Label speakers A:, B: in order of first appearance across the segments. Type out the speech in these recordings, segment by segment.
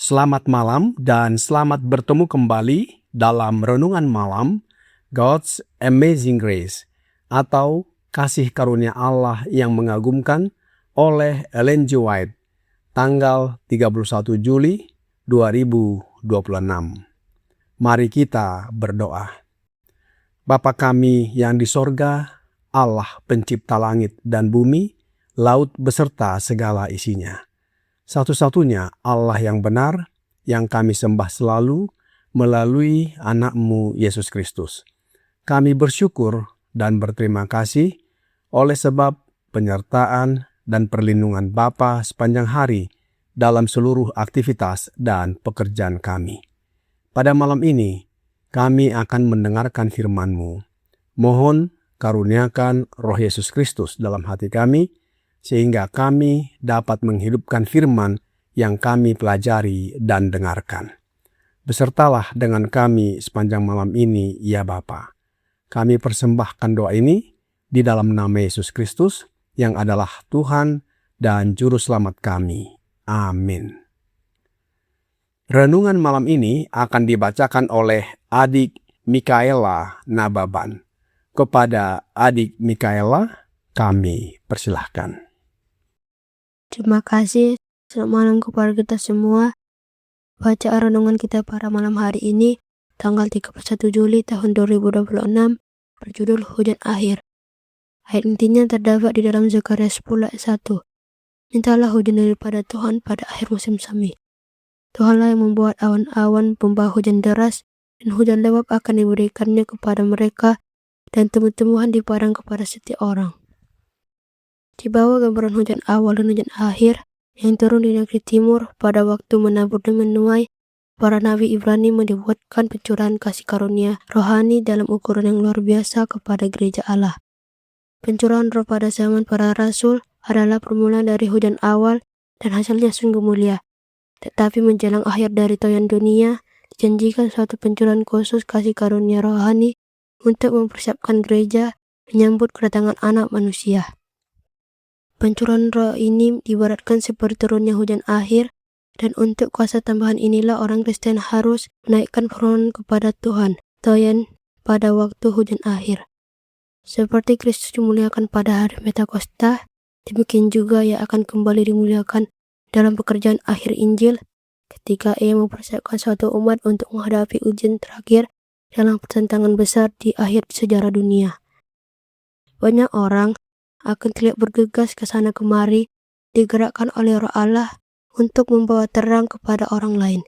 A: Selamat malam dan selamat bertemu kembali dalam Renungan Malam God's Amazing Grace atau Kasih Karunia Allah yang Mengagumkan oleh Ellen G. White, tanggal 31 Juli 2026. Mari kita berdoa. Bapa kami yang di sorga, Allah pencipta langit dan bumi, laut beserta segala isinya. Satu-satunya Allah yang benar, yang kami sembah selalu melalui anak-Mu Yesus Kristus. Kami bersyukur dan berterima kasih oleh sebab penyertaan dan perlindungan Bapa sepanjang hari dalam seluruh aktivitas dan pekerjaan kami. Pada malam ini, kami akan mendengarkan firman-Mu. Mohon karuniakan Roh Yesus Kristus dalam hati kami, sehingga kami dapat menghidupkan firman yang kami pelajari dan dengarkan. Besertalah dengan kami sepanjang malam ini, ya Bapa. Kami persembahkan doa ini di dalam nama Yesus Kristus yang adalah Tuhan dan Juru Selamat kami. Amin. Renungan malam ini akan dibacakan oleh adik Mikaela Nababan. Kepada adik Mikaela, kami persilahkan.
B: Terima kasih. Selamat malam kepada kita semua. Bacaan renungan kita pada malam hari ini, tanggal 31 Juli tahun 2026, berjudul Hujan Akhir. Ayat intinya terdapat di dalam Zakaria 10 ayat 1. Mintalah hujan daripada Tuhan pada akhir musim semi. Tuhanlah yang membuat awan-awan pembawa hujan deras, dan hujan lebat akan diberikannya kepada mereka, dan tumbuh-tumbuhan di padang kepada setiap orang. Di bawah gambaran hujan awal dan hujan akhir yang turun di negeri timur pada waktu menabur dan menuai, para nabi Ibrani menyebutkan pencurahan kasih karunia rohani dalam ukuran yang luar biasa kepada gereja Allah. Pencurahan roh pada zaman para rasul adalah permulaan dari hujan awal dan hasilnya sungguh mulia. Tetapi menjelang akhir dari toyan dunia, dijanjikan suatu pencurahan khusus kasih karunia rohani untuk mempersiapkan gereja menyambut kedatangan anak manusia. Pencurahan roh ini diibaratkan seperti turunnya hujan akhir, dan untuk kuasa tambahan inilah orang Kristen harus menaikkan permohonan kepada Tuhan, toyan pada waktu hujan akhir. Seperti Kristus dimuliakan pada hari Pentakosta, demikian juga ia akan kembali dimuliakan dalam pekerjaan akhir Injil, ketika ia mempersiapkan suatu umat untuk menghadapi ujian terakhir dalam pertentangan besar di akhir sejarah dunia. Banyak orang akan terlihat bergegas ke sana kemari, digerakkan oleh Roh Allah untuk membawa terang kepada orang lain.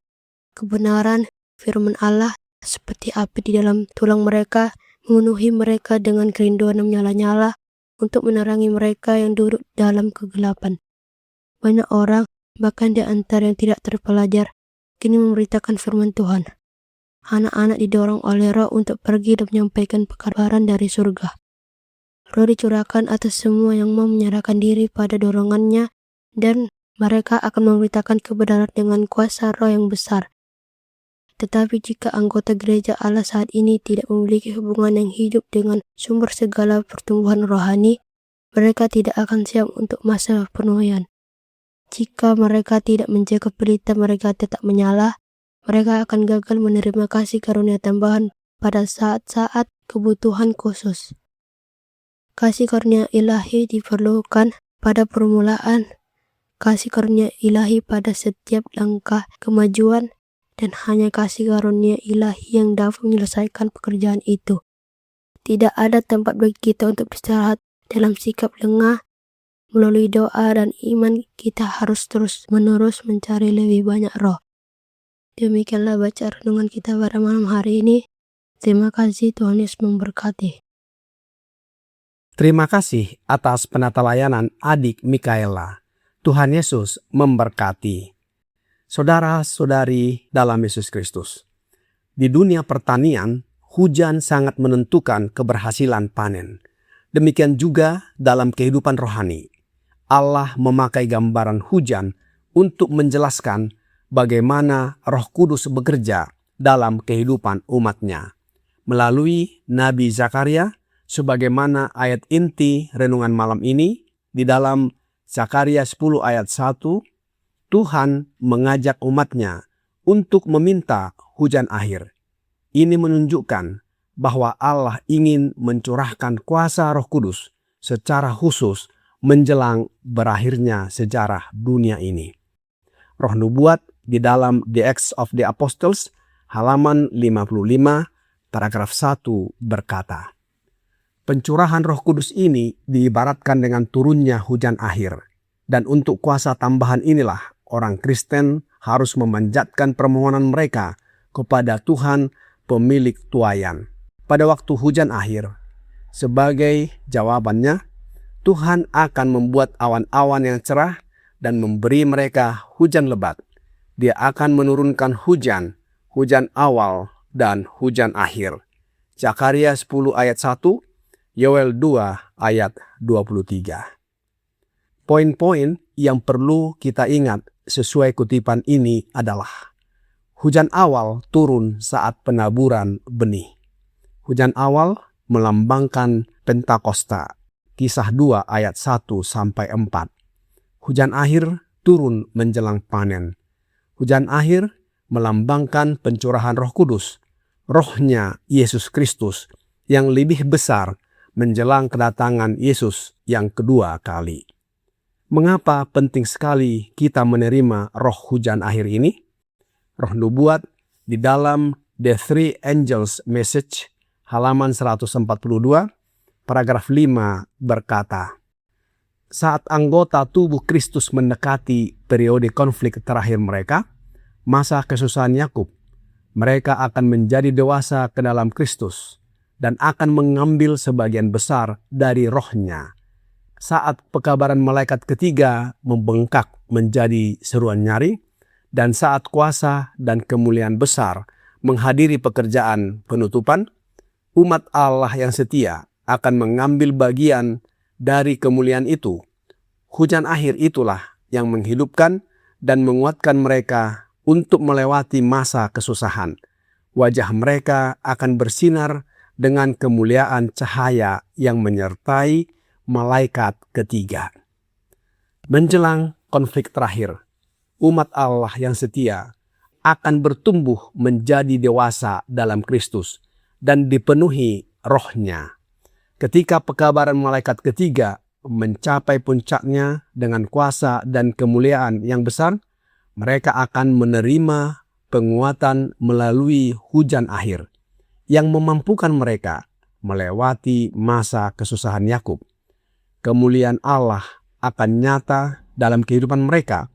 B: Kebenaran firman Allah seperti api di dalam tulang mereka, memenuhi mereka dengan kerinduan yang menyala-nyala untuk menerangi mereka yang duduk dalam kegelapan. Banyak orang, bahkan di antara yang tidak terpelajar, kini memberitakan firman Tuhan. Anak-anak didorong oleh Roh untuk pergi dan menyampaikan pekabaran dari surga. Roh dicurahkan atas semua yang mau menyerahkan diri pada dorongannya, dan mereka akan memberitakan kebenaran dengan kuasa Roh yang besar. Tetapi jika anggota gereja Allah saat ini tidak memiliki hubungan yang hidup dengan sumber segala pertumbuhan rohani, mereka tidak akan siap untuk masa penuaian. Jika mereka tidak menjaga pelita mereka tetap menyala, mereka akan gagal menerima kasih karunia tambahan pada saat-saat kebutuhan khusus. Kasih karunia ilahi diperlukan pada permulaan, kasih karunia ilahi pada setiap langkah kemajuan, dan hanya kasih karunia ilahi yang dapat menyelesaikan pekerjaan itu. Tidak ada tempat bagi kita untuk beristirahat dalam sikap lengah. Melalui doa dan iman kita harus terus-menerus mencari lebih banyak Roh. Demikianlah baca renungan kita pada malam hari ini. Terima kasih, Tuhan Yesus memberkati.
A: Terima kasih atas penata layanan adik Mikaela. Tuhan Yesus memberkati. Saudara-saudari dalam Yesus Kristus. Di dunia pertanian, hujan sangat menentukan keberhasilan panen. Demikian juga dalam kehidupan rohani. Allah memakai gambaran hujan untuk menjelaskan bagaimana Roh Kudus bekerja dalam kehidupan umatnya. Melalui Nabi Zakaria, sebagaimana ayat inti renungan malam ini di dalam Zakaria 10 ayat 1, Tuhan mengajak umatnya untuk meminta hujan akhir. Ini menunjukkan bahwa Allah ingin mencurahkan kuasa Roh Kudus secara khusus menjelang berakhirnya sejarah dunia ini. Roh Nubuat di dalam The Acts of the Apostles halaman 55 paragraf 1 berkata, pencurahan Roh Kudus ini diibaratkan dengan turunnya hujan akhir. Dan untuk kuasa tambahan inilah orang Kristen harus memanjatkan permohonan mereka kepada Tuhan pemilik tuaian. Pada waktu hujan akhir, sebagai jawabannya, Tuhan akan membuat awan-awan yang cerah dan memberi mereka hujan lebat. Dia akan menurunkan hujan, hujan awal, dan hujan akhir. Zakaria 10 ayat 1, Yoel 2 ayat 23. Poin-poin yang perlu kita ingat sesuai kutipan ini adalah hujan awal turun saat penaburan benih. Hujan awal melambangkan Pentakosta, Kisah 2 ayat 1-4. Hujan akhir turun menjelang panen. Hujan akhir melambangkan pencurahan Roh Kudus, Rohnya Yesus Kristus yang lebih besar menjelang kedatangan Yesus yang kedua kali. Mengapa penting sekali kita menerima roh hujan akhir ini? Roh Nubuat di dalam The Three Angels Message halaman 142 paragraf 5 berkata, saat anggota tubuh Kristus mendekati periode konflik terakhir mereka, masa kesusahan Yakub, mereka akan menjadi dewasa ke dalam Kristus dan akan mengambil sebagian besar dari rohnya. Saat pekabaran malaikat ketiga membengkak menjadi seruan nyaring, dan saat kuasa dan kemuliaan besar menghadiri pekerjaan penutupan, umat Allah yang setia akan mengambil bagian dari kemuliaan itu. Hujan akhir itulah yang menghidupkan dan menguatkan mereka untuk melewati masa kesusahan. Wajah mereka akan bersinar dengan kemuliaan cahaya yang menyertai malaikat ketiga. Menjelang konflik terakhir, umat Allah yang setia akan bertumbuh menjadi dewasa dalam Kristus dan dipenuhi rohnya. Ketika pekabaran malaikat ketiga mencapai puncaknya dengan kuasa dan kemuliaan yang besar, mereka akan menerima penguatan melalui hujan akhir yang memampukan mereka melewati masa kesusahan Yakub. Kemuliaan Allah akan nyata dalam kehidupan mereka,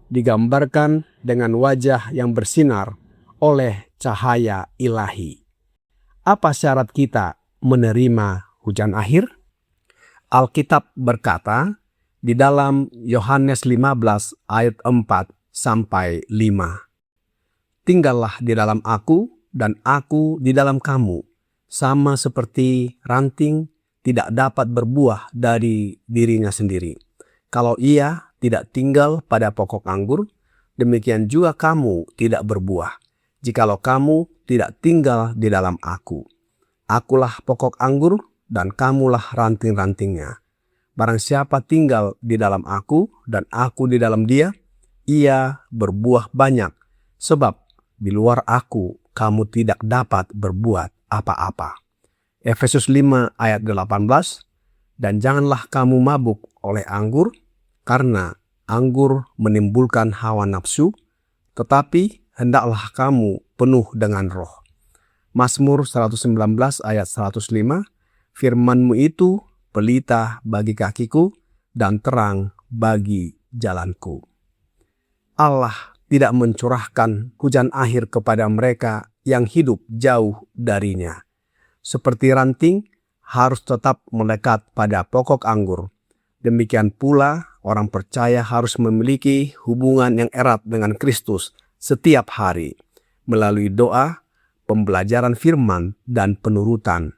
A: digambarkan dengan wajah yang bersinar oleh cahaya ilahi. Apa syarat kita menerima hujan akhir? Alkitab berkata di dalam Yohanes 15 ayat 4-5. Tinggallah di dalam aku dan aku di dalam kamu, sama seperti ranting tidak dapat berbuah dari dirinya sendiri. Kalau ia tidak tinggal pada pokok anggur, demikian juga kamu tidak berbuah, jikalau kamu tidak tinggal di dalam aku. Akulah pokok anggur dan kamulah ranting-rantingnya. Barang siapa tinggal di dalam aku dan aku di dalam dia, ia berbuah banyak, sebab di luar aku kamu tidak dapat berbuat apa-apa. Efesus 5 ayat 18, dan janganlah kamu mabuk oleh anggur, karena anggur menimbulkan hawa nafsu, tetapi hendaklah kamu penuh dengan roh. Mazmur 119 ayat 105, firman-Mu itu pelita bagi kakiku dan terang bagi jalanku. Allah tidak mencurahkan hujan akhir kepada mereka yang hidup jauh darinya. Seperti ranting harus tetap melekat pada pokok anggur. Demikian pula orang percaya harus memiliki hubungan yang erat dengan Kristus setiap hari melalui doa, pembelajaran firman dan penurutan.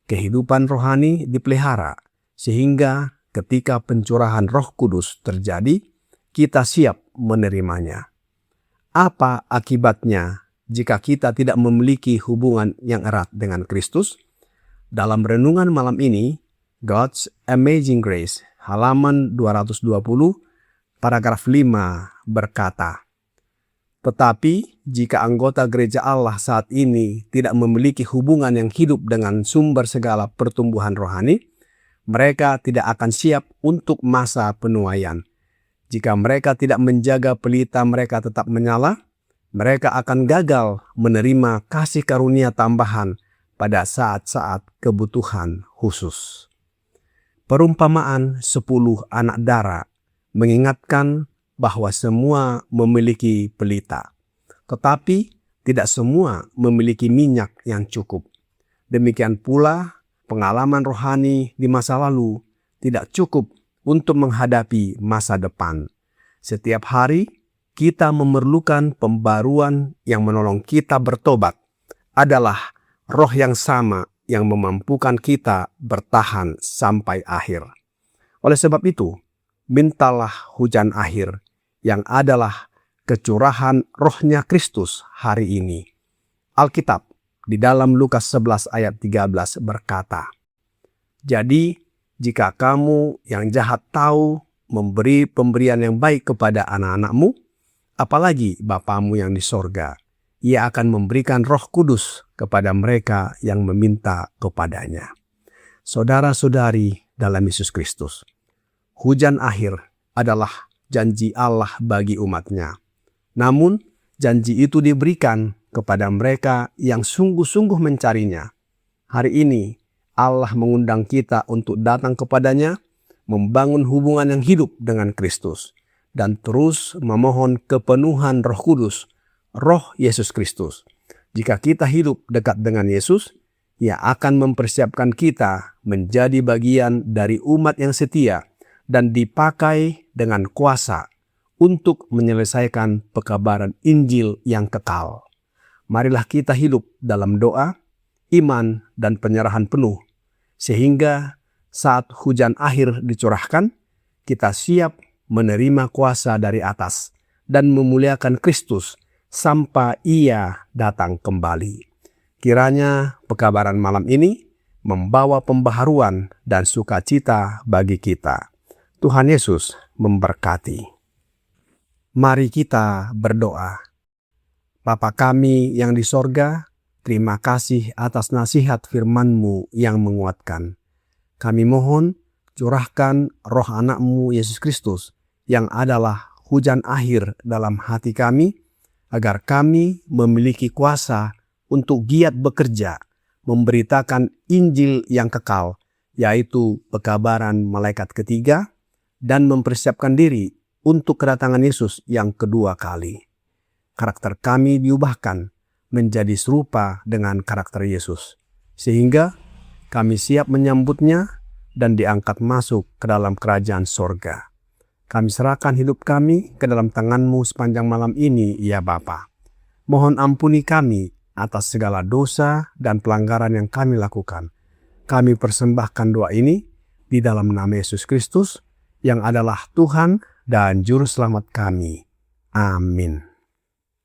A: Kehidupan rohani dipelihara, sehingga ketika pencurahan Roh Kudus terjadi, kita siap menerimanya. Apa akibatnya jika kita tidak memiliki hubungan yang erat dengan Kristus? Dalam renungan malam ini, God's Amazing Grace, halaman 220, paragraf 5 berkata, "Tetapi jika anggota gereja Allah saat ini tidak memiliki hubungan yang hidup dengan sumber segala pertumbuhan rohani, mereka tidak akan siap untuk masa penuaian. Jika mereka tidak menjaga pelita mereka tetap menyala, mereka akan gagal menerima kasih karunia tambahan pada saat-saat kebutuhan khusus." Perumpamaan 10 anak dara mengingatkan bahwa semua memiliki pelita, tetapi tidak semua memiliki minyak yang cukup. Demikian pula, pengalaman rohani di masa lalu tidak cukup untuk menghadapi masa depan. Setiap hari, kita memerlukan pembaruan yang menolong kita bertobat. Adalah Roh yang sama yang memampukan kita bertahan sampai akhir. Oleh sebab itu, mintalah hujan akhir yang adalah kecurahan Roh-Nya Kristus hari ini. Alkitab di dalam Lukas 11 ayat 13 berkata, "Jadi, jika kamu yang jahat tahu memberi pemberian yang baik kepada anak-anakmu, apalagi Bapamu yang di sorga, Ia akan memberikan Roh Kudus kepada mereka yang meminta kepadanya." Saudara-saudari dalam Yesus Kristus, hujan akhir adalah janji Allah bagi umat-Nya. Namun, janji itu diberikan kepada mereka yang sungguh-sungguh mencarinya. Hari ini, Allah mengundang kita untuk datang kepadanya, membangun hubungan yang hidup dengan Kristus, dan terus memohon kepenuhan Roh Kudus, Roh Yesus Kristus. Jika kita hidup dekat dengan Yesus, Ia akan mempersiapkan kita menjadi bagian dari umat yang setia dan dipakai dengan kuasa untuk menyelesaikan pekabaran Injil yang kekal. Marilah kita hidup dalam doa, iman, dan penyerahan penuh, sehingga saat hujan akhir dicurahkan, kita siap menerima kuasa dari atas dan memuliakan Kristus sampai Ia datang kembali. Kiranya pekabaran malam ini membawa pembaharuan dan sukacita bagi kita. Tuhan Yesus memberkati. Mari kita berdoa. Bapa kami yang di sorga, terima kasih atas nasihat firman-Mu yang menguatkan. Kami mohon curahkan Roh Anak-Mu Yesus Kristus yang adalah hujan akhir dalam hati kami, agar kami memiliki kuasa untuk giat bekerja, memberitakan Injil yang kekal, yaitu pekabaran malaikat ketiga, dan mempersiapkan diri untuk kedatangan Yesus yang kedua kali. Karakter kami diubahkan menjadi serupa dengan karakter Yesus, sehingga kami siap menyambutnya dan diangkat masuk ke dalam kerajaan sorga. Kami serahkan hidup kami ke dalam tangan-Mu sepanjang malam ini, ya Bapa. Mohon ampuni kami atas segala dosa dan pelanggaran yang kami lakukan. Kami persembahkan doa ini di dalam nama Yesus Kristus, yang adalah Tuhan dan Juru Selamat kami. Amin.